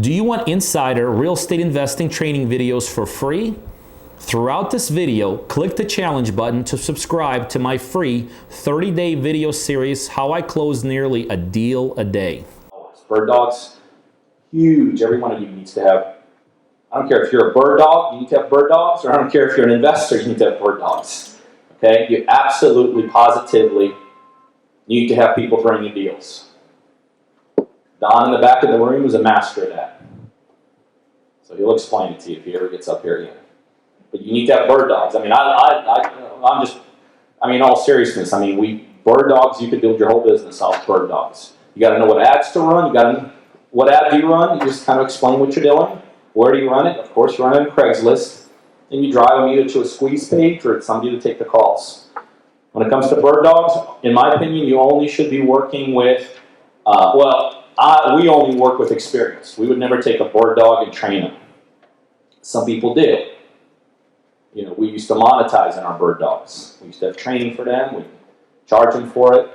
Do you want insider real estate investing training videos for free? Throughout this video, click the challenge button to subscribe to my free 30-day video series, How I Close Nearly a Deal a Day. Bird dogs, huge. Every one of you needs to have, I don't care if you're a bird dog, you need to have bird dogs, or I don't care if you're an investor, you need to have bird dogs. Okay? You absolutely, positively need to have people bring you deals. Don in the back of the room is a master of that. So he'll explain it to you if he ever gets up here again. But you need to have bird dogs. I mean, in all seriousness, bird dogs, you could build your whole business off bird dogs. You got to know what ads to run. What ad do you run? You just kind of explain what you're doing. Where do you run it? Of course, you run it on Craigslist. And you drive them either to a squeeze page or it's somebody to take the calls. When it comes to bird dogs, in my opinion, you only should be working with, we only work with experience. We would never take a bird dog and train them. Some people do. We used to monetize in our bird dogs. We used to have training for them. We charge them for it.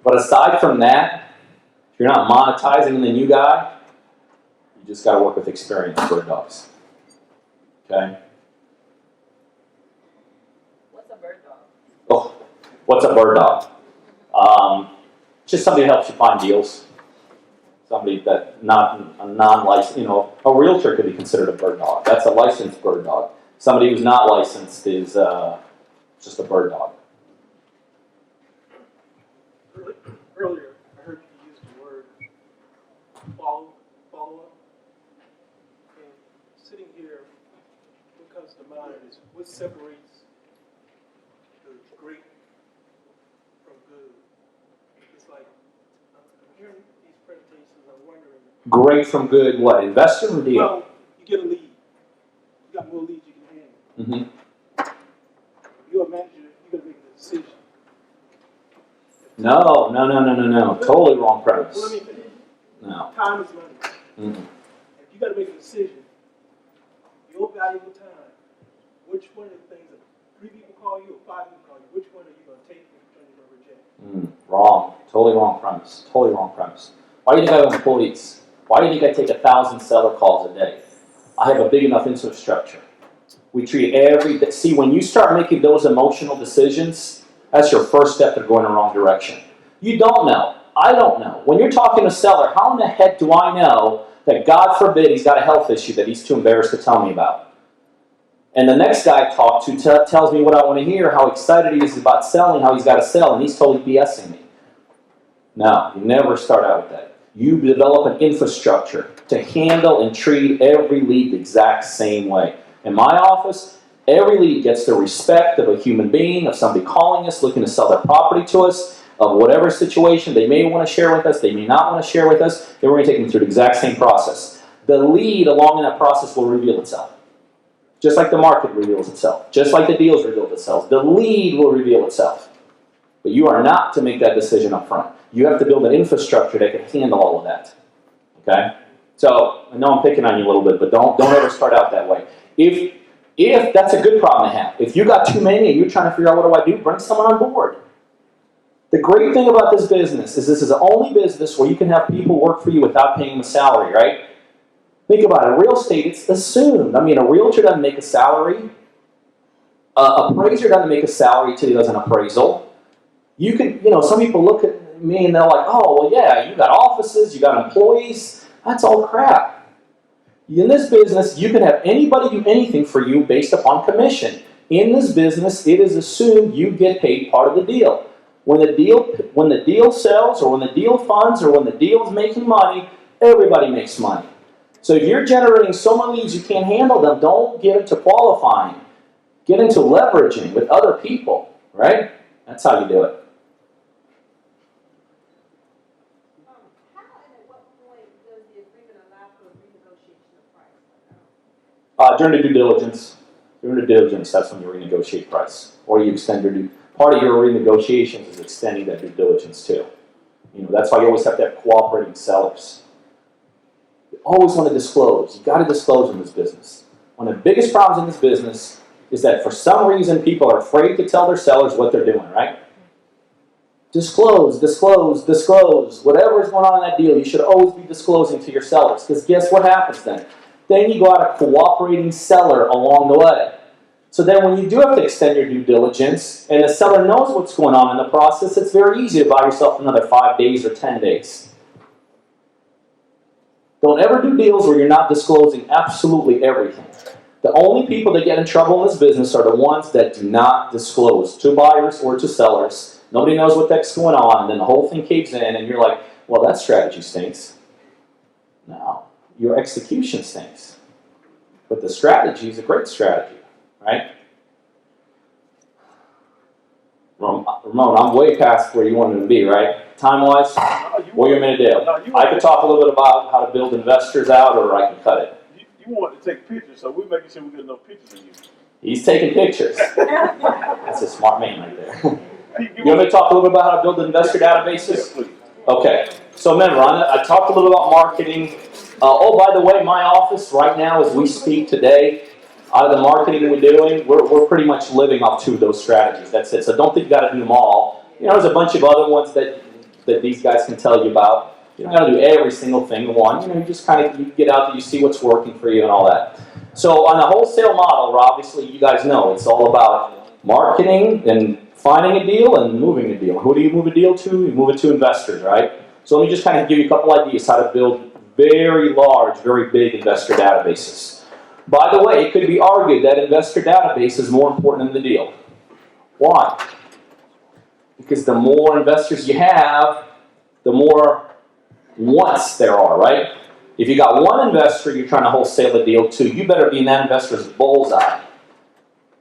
But aside from that, if you're not monetizing in the new guy, you just got to work with experienced bird dogs. Okay? What's a bird dog? Oh, what's a bird dog? Just somebody that helps you find deals. Somebody that not a non-licensed, a realtor could be considered a bird dog. That's a licensed bird dog. Somebody who's not licensed is just a bird dog. Earlier, I heard you use the word follow-up. And sitting here, what comes to mind is what separates the great from good. It's like, I'm hearing these presentations, I'm wondering. Great from good, what? Investor or deal? Well, you get a lead. You got more leads you can handle. Mm-hmm. You're a manager, you got to make a decision. No. Totally wrong premise. Well, let me finish. No. Time is money. Mm-hmm. If you got to make a decision, your valuable time, which one of the things that 3 people call you or 5 people call you, which one are you going to take and which one are you going to reject? Wrong. Totally wrong premise. Totally wrong premise. Why do you think I have employees? Why do you think I take 1,000 seller calls a day? I have a big enough infrastructure. We treat every day. See, when you start making those emotional decisions, that's your first step to going in the wrong direction. You don't know. I don't know. When you're talking to a seller, how in the heck do I know that, God forbid, he's got a health issue that he's too embarrassed to tell me about? And the next guy I talk to tells me what I want to hear, how excited he is about selling, how he's got to sell, and he's totally BSing me. No, you never start out with that. You develop an infrastructure to handle and treat every lead the exact same way. In my office, every lead gets the respect of a human being, of somebody calling us, looking to sell their property to us, of whatever situation they may want to share with us, they may not want to share with us, then we're going to take them through the exact same process. The lead along in that process will reveal itself. Just like the market reveals itself. Just like the deals reveal themselves. The lead will reveal itself. But you are not to make that decision up front. You have to build an infrastructure that can handle all of that. Okay? So, I know I'm picking on you a little bit, but don't ever start out that way. If that's a good problem to have. If you got too many and you're trying to figure out what do I do, bring someone on board. The great thing about this business is this is the only business where you can have people work for you without paying them a salary, right? Think about it. Real estate, it's assumed. A realtor doesn't make a salary. An appraiser doesn't make a salary until he does an appraisal. You could, some people look at me and they're like, oh, well, yeah, you got offices, you got employees. That's all crap. In this business, you can have anybody do anything for you based upon commission. In this business, it is assumed you get paid part of the deal. When the deal sells, or when the deal funds, or when the deal is making money, everybody makes money. So if you're generating so many leads you can't handle them, don't get into qualifying. Get into leveraging with other people, right? That's how you do it. During the due diligence. During the diligence, that's when you renegotiate price. Or you extend your part of your renegotiations is extending that due diligence too. That's why you always have to have cooperating sellers. You always want to disclose. You've got to disclose in this business. One of the biggest problems in this business is that for some reason people are afraid to tell their sellers what they're doing, right? Disclose. Whatever whatever's going on in that deal, you should always be disclosing to your sellers. Because guess what happens then? Then you got a cooperating seller along the way. So then when you do have to extend your due diligence, and the seller knows what's going on in the process, it's very easy to buy yourself another 5 days or 10 days. Don't ever do deals where you're not disclosing absolutely everything. The only people that get in trouble in this business are the ones that do not disclose to buyers or to sellers. Nobody knows what the heck's going on, and then the whole thing caves in, and you're like, well, that strategy stinks. No, your execution stinks. But the strategy is a great strategy, right? Ramon, I'm way past where you wanted to be, right? Time-wise, what do you want me to do? I could talk a little bit about how to build investors out, or I can cut it. You want to take pictures, so we're making sure we get enough pictures of you. He's taking pictures. That's a smart man right there. You want me to talk a little bit about how to build investor databases? Yes, please. Okay. So remember, I talked a little about marketing. Oh, by the way, my office right now, as we speak today, out of the marketing we're doing, we're pretty much living off 2 of those strategies. That's it. So don't think you got to do them all. You know, there's a bunch of other ones that these guys can tell you about. You don't got to do every single thing in one. You know, you just kind of you get out there, you see what's working for you and all that. So on a wholesale model, obviously you guys know it's all about marketing and finding a deal and moving a deal. Who do you move a deal to? You move it to investors, right? So let me just kind of give you a couple ideas how to build very large, very big investor databases. By the way, it could be argued that investor database is more important than the deal. Why? Because the more investors you have, the more wants there are, right? If you got one investor you're trying to wholesale a deal to, you better be in that investor's bullseye.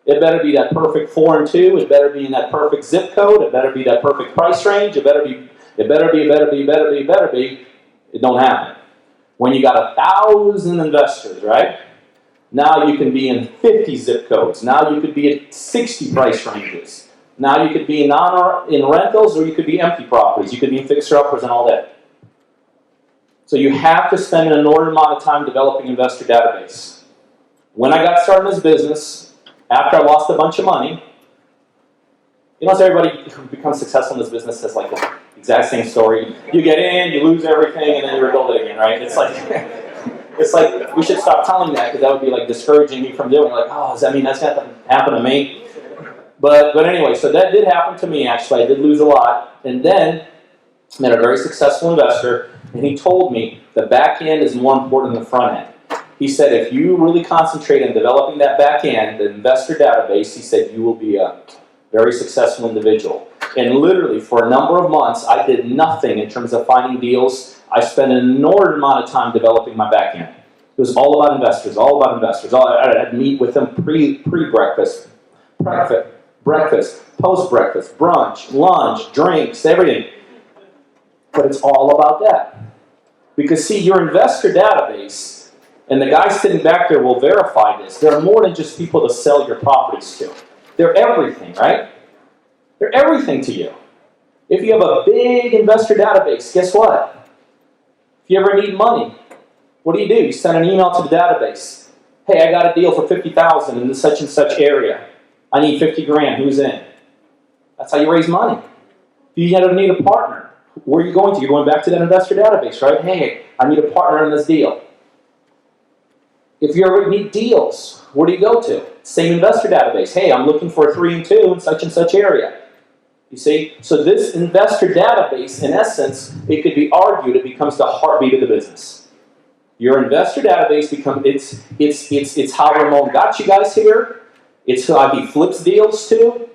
It better be that perfect 4 and 2. It better be in that perfect zip code. It better be that perfect price range. It better be. It don't happen. When you got 1,000 investors, right? Now you can be in 50 zip codes. Now you could be at 60 price ranges. Now you could be in rentals, or you could be empty properties. You could be in fixer-uppers and all that. So you have to spend an inordinate amount of time developing an investor database. When I got started in this business, after I lost a bunch of money, you know, everybody who becomes successful in this business has like the exact same story. You get in, you lose everything, and then you rebuild it again, right? It's like we should stop telling that, because that would be like discouraging me from doing it. Like, oh, does that mean that's going to happen to me? But anyway, so that did happen to me, actually. I did lose a lot. And then I met a very successful investor, and he told me the back end is more important than the front end. He said if you really concentrate on developing that back end, the investor database, he said you will be a very successful individual. And literally, for a number of months, I did nothing in terms of finding deals. I spent an inordinate amount of time developing my back end. It was all about investors, all about investors. I'd meet with them pre-breakfast, breakfast, post-breakfast, brunch, lunch, drinks, everything. But it's all about that. Because see, your investor database, and the guys sitting back there will verify this, they're more than just people to sell your properties to. They're everything, right? They're everything to you. If you have a big investor database, guess what? If you ever need money, what do? You send an email to the database. Hey, I got a deal for $50,000 in such and such area. I need 50 grand. Who's in? That's how you raise money. If you ever need a partner, where are you going to? You're going back to that investor database, right? Hey, I need a partner in this deal. If you ever need deals, where do you go to? Same investor database. Hey, I'm looking for a 3 and 2 in such and such area. You see? So this investor database, in essence, it could be argued it becomes the heartbeat of the business. Your investor database becomes, it's how Ramon got you guys here. It's how he flips deals to.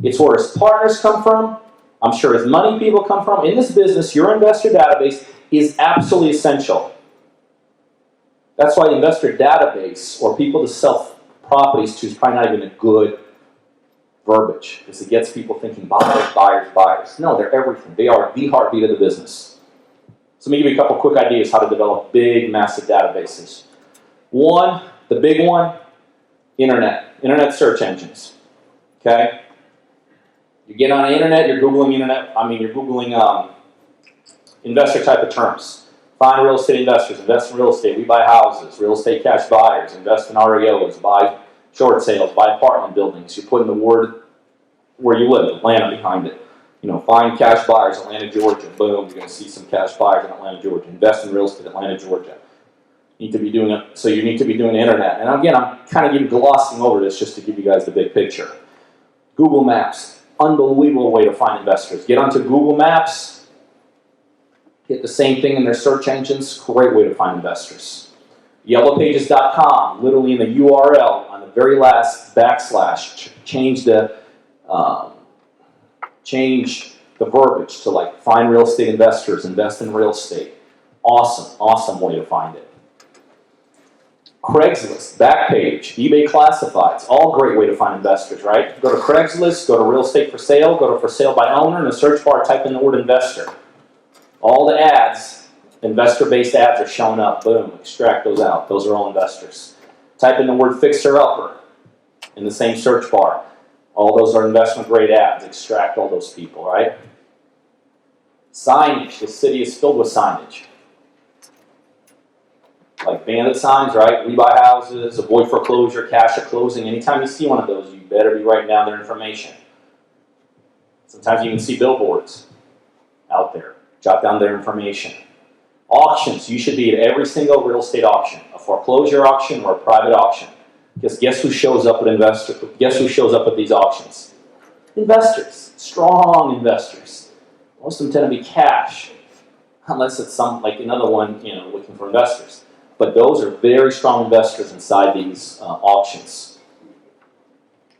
It's where his partners come from. I'm sure his money people come from. In this business, your investor database is absolutely essential. That's why the investor database, or people to sell properties to, is probably not even a good verbiage, because it gets people thinking buyers, buyers, buyers. No, they're everything. They are the heartbeat of the business. So let me give you a couple quick ideas how to develop big, massive databases. One, the big one, internet search engines. Okay? You get on the internet, you're Googling investor type of terms. Find real estate investors, invest in real estate, we buy houses, real estate cash buyers, invest in REOs, buy short sales, buy apartment buildings. You put in the word where you live, Atlanta behind it. Find cash buyers, Atlanta, Georgia. Boom, you're going to see some cash buyers in Atlanta, Georgia. Invest in real estate, Atlanta, Georgia. You need to be doing it. So you need to be doing the internet. And again, I'm kind of glossing over this just to give you guys the big picture. Google Maps, unbelievable way to find investors. Get onto Google Maps, hit the same thing in their search engines. Great way to find investors. Yellowpages.com, literally in the URL on the very last backslash, change the verbiage to like find real estate investors, invest in real estate. Awesome, awesome way to find it. Craigslist, Backpage, eBay Classifieds, all great way to find investors, right? Go to Craigslist, go to real estate for sale, go to for sale by owner, in the search bar type in the word investor. All the ads, investor-based ads are showing up. Boom, extract those out. Those are all investors. Type in the word fixer-upper in the same search bar. All those are investment-grade ads. Extract all those people, right? Signage. The city is filled with signage. Like bandit signs, right? We buy houses, avoid foreclosure, cash at closing. Anytime you see one of those, you better be writing down their information. Sometimes you can see billboards out there. Jot down their information. Auctions. You should be at every single real estate auction, a foreclosure auction or a private auction. Because guess who shows up with investors? Guess who shows up at these auctions? Investors. Strong investors. Most of them tend to be cash, unless it's some like another one, looking for investors. But those are very strong investors inside these auctions.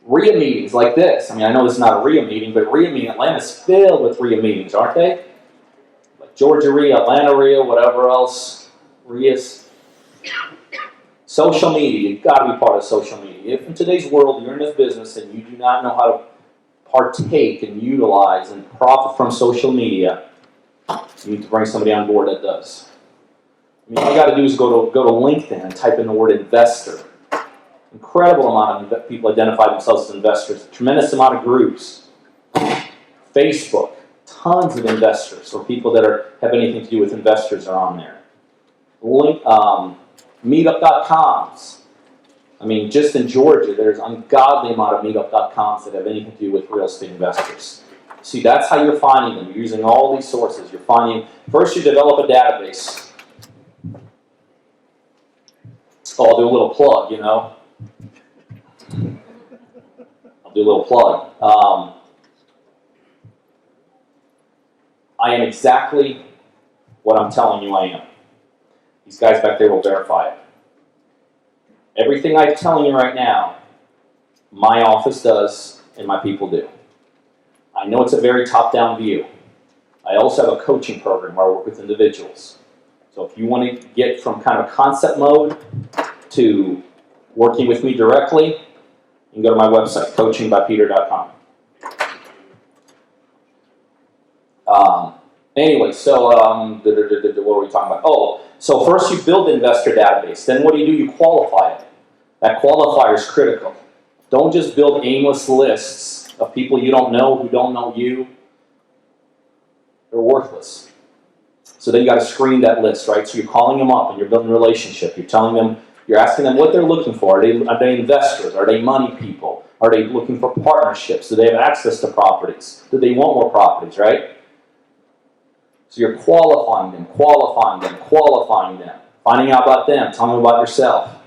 RIA meetings like this. I mean, I know this is not a RIA meeting, but RIA meeting, Atlanta's filled with RIA meetings, aren't they? Like Georgia RIA, Atlanta RIA, whatever else. RIAs. Social media, you've got to be part of social media. If in today's world you're in this business and you do not know how to partake and utilize and profit from social media, you need to bring somebody on board that does. I mean, all you got to do is go to LinkedIn and type in the word investor. Incredible amount of people identify themselves as investors. A tremendous amount of groups. Facebook, tons of investors or people that have anything to do with investors are on there. Meetup.coms. I mean, just in Georgia, there's an ungodly amount of meetup.coms that have anything to do with real estate investors. See, that's how you're finding them. You're using all these sources. You're finding, first you develop a database. I'll do a little plug, I'll do a little plug. I am exactly what I'm telling you I am. These guys back there will verify it. Everything I'm telling you right now, my office does and my people do. I know it's a very top-down view. I also have a coaching program where I work with individuals. So if you want to get from kind of concept mode to working with me directly, you can go to my website, coachingbypeter.com. Anyway, so what were we talking about? Oh, so first you build the investor database. Then what do? You qualify it. That qualifier is critical. Don't just build aimless lists of people you don't know who don't know you. They're worthless. So then you got to screen that list, right? So you're calling them up and you're building a relationship. You're telling them, you're asking them what they're looking for. Are they investors? Are they money people? Are they looking for partnerships? Do they have access to properties? Do they want more properties, right? So you're qualifying them, finding out about them, telling them about yourself.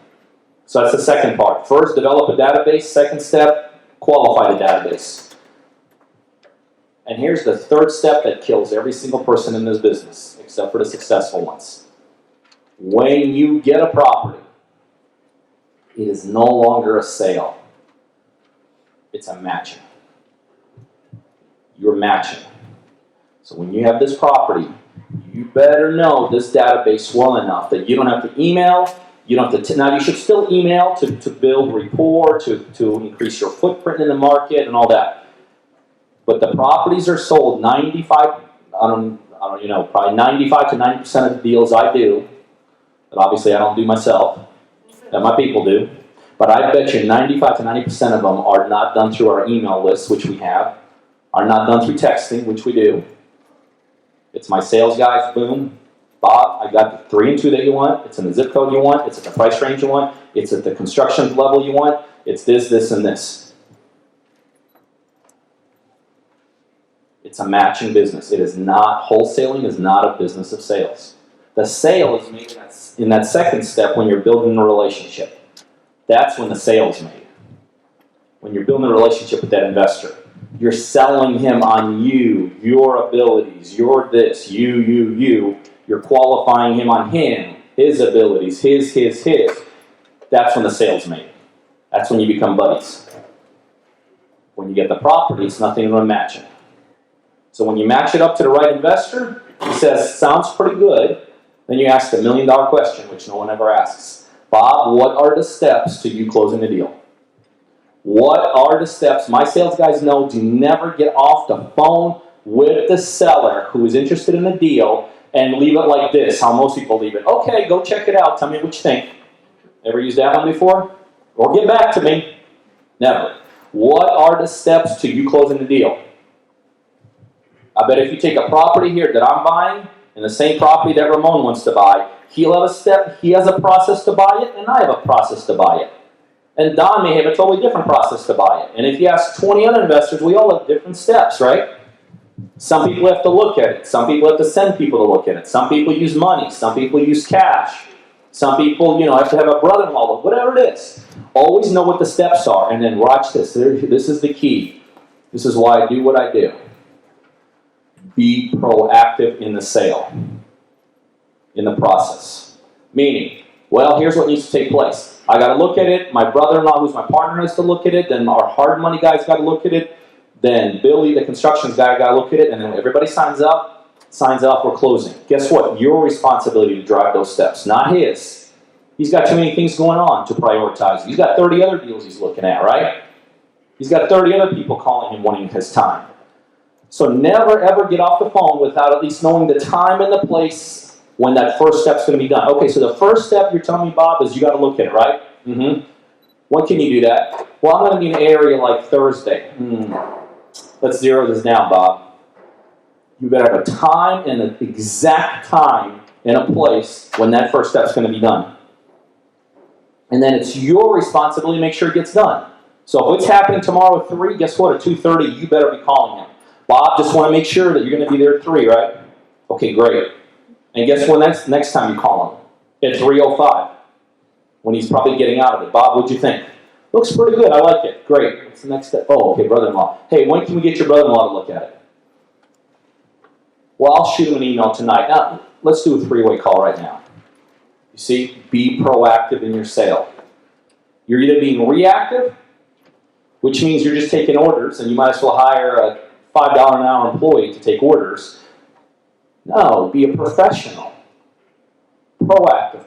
So that's the second part. First, develop a database. Second step, qualify the database. And here's the third step that kills every single person in this business, except for the successful ones. When you get a property, it is no longer a sale. It's a matching. You're matching. So when you have this property, you better know this database well enough that you don't have to email, you don't have to, now you should still email to build rapport, to increase your footprint in the market and all that. But the properties are sold probably 95 to 90% of the deals I do, that obviously I don't do myself, that my people do, but I bet you 95 to 90% of them are not done through our email list, which we have, are not done through texting, which we do. It's my sales guys, boom, Bob, I got the 3 and 2 that you want, it's in the zip code you want, it's at the price range you want, it's at the construction level you want, it's this, and this. It's a matching business. It is not, wholesaling is not a business of sales. The sale is made in that second step when you're building a relationship. That's when the sale is made. When you're building a relationship with that investor. You're selling him on you, your abilities, your this, you. You're qualifying him on him, his abilities, his. That's when the sale's made. That's when you become buddies. When you get the property, it's nothing but matching. So when you match it up to the right investor, he says, sounds pretty good. Then you ask the $1 million question, which no one ever asks. Bob, what are the steps to you closing the deal? What are the steps? My sales guys know, do never get off the phone with the seller who is interested in the deal and leave it like this, how most people leave it. Okay, go check it out. Tell me what you think. Ever used that one before? Or get back to me. Never. What are the steps to you closing the deal? I bet if you take a property here that I'm buying and the same property that Ramon wants to buy, he'll have a step, he has a process to buy it, and I have a process to buy it. And Don may have a totally different process to buy it. And if you ask 20 other investors, we all have different steps, right? Some people have to look at it. Some people have to send people to look at it. Some people use money. Some people use cash. Some people, have to have a brother-in-law, whatever it is. Always know what the steps are. And then watch this. This is the key. This is why I do what I do. Be proactive in the sale, in the process. Meaning, well, here's what needs to take place. I got to look at it. My brother-in-law, who's my partner, has to look at it. Then our hard money guy's got to look at it. Then Billy, the constructions guy, got to look at it. And then everybody signs off, we're closing. Guess what? Your responsibility to drive those steps, not his. He's got too many things going on to prioritize. He's got 30 other deals he's looking at, right? He's got 30 other people calling him wanting his time. So never, ever get off the phone without at least knowing the time and the place when that first step's going to be done. Okay, so the first step you're telling me, Bob, is you got to look at it, right? Mm-hmm. When can you do that? Well, I'm going to be in an area like Thursday. Let's zero this down, Bob. You better have a time and an exact time and a place when that first step's going to be done. And then it's your responsibility to make sure it gets done. So if it's happening tomorrow at 3, guess what? At 2:30, you better be calling him. Bob, just want to make sure that you're going to be there at 3, right? Okay, great. And guess when next time you call him? At 3:05, when he's probably getting out of it. Bob, what'd you think? Looks pretty good. I like it. Great. What's the next step? Oh, okay, brother-in-law. Hey, when can we get your brother-in-law to look at it? Well, I'll shoot him an email tonight. Now, let's do a 3-way call right now. You see, be proactive in your sale. You're either being reactive, which means you're just taking orders, and you might as well hire a $5 an hour employee to take orders. No, be a professional. Proactive.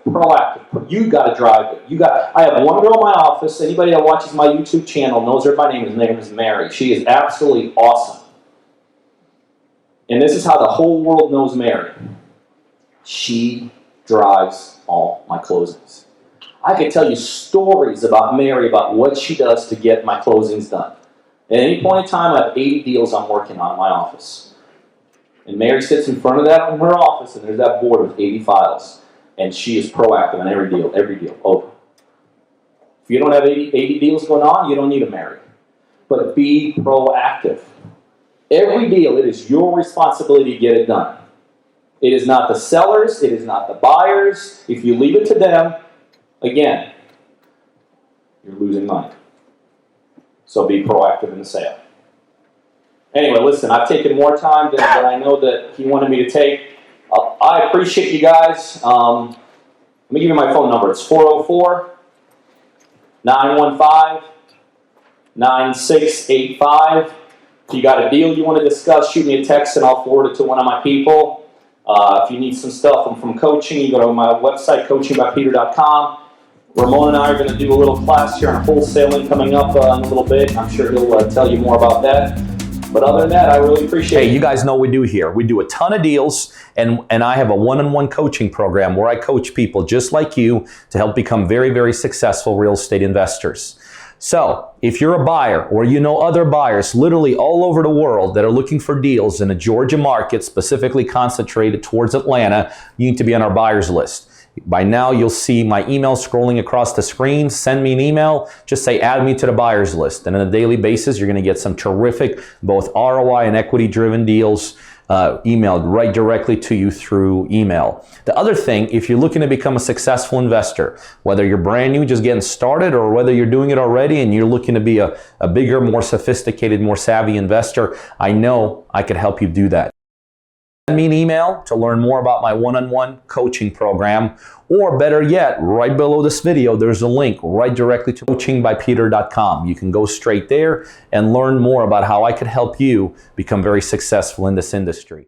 You got to drive it. I have one girl in my office. Anybody that watches my YouTube channel knows her by name. Her name is Mary. She is absolutely awesome. And this is how the whole world knows Mary. She drives all my closings. I could tell you stories about Mary, about what she does to get my closings done. At any point in time, I have 80 deals I'm working on in my office. And Mary sits in front of that in her office, and there's that board with 80 files. And she is proactive on every deal, over. If you don't have 80 deals going on, you don't need a Mary. But be proactive. Every deal, it is your responsibility to get it done. It is not the sellers, it is not the buyers. If you leave it to them, again, you're losing money. So be proactive in the sale. Anyway, listen, I've taken more time than I know that he wanted me to take. I appreciate you guys. Let me give you my phone number. It's 404-915-9685. If you got a deal you want to discuss, shoot me a text and I'll forward it to one of my people. If you need some stuff from coaching, you go to my website, coachingbypeter.com. Ramon and I are going to do a little class here on wholesaling coming up in a little bit. I'm sure he'll tell you more about that. But other than that, I really appreciate it. Hey, you guys know what we do here. We do a ton of deals, and I have a one-on-one coaching program where I coach people just like you to help become very, very successful real estate investors. So if you're a buyer or you know other buyers literally all over the world that are looking for deals in the Georgia market, specifically concentrated towards Atlanta, you need to be on our buyers list. By now, you'll see my email scrolling across the screen. Send me an email. Just say, add me to the buyers list. And on a daily basis, you're going to get some terrific, both ROI and equity-driven deals emailed right directly to you through email. The other thing, if you're looking to become a successful investor, whether you're brand new, just getting started, or whether you're doing it already and you're looking to be a bigger, more sophisticated, more savvy investor, I know I could help you do that. Send me an email to learn more about my one-on-one coaching program, or better yet, right below this video, there's a link right directly to coachingbypeter.com. You can go straight there and learn more about how I could help you become very successful in this industry.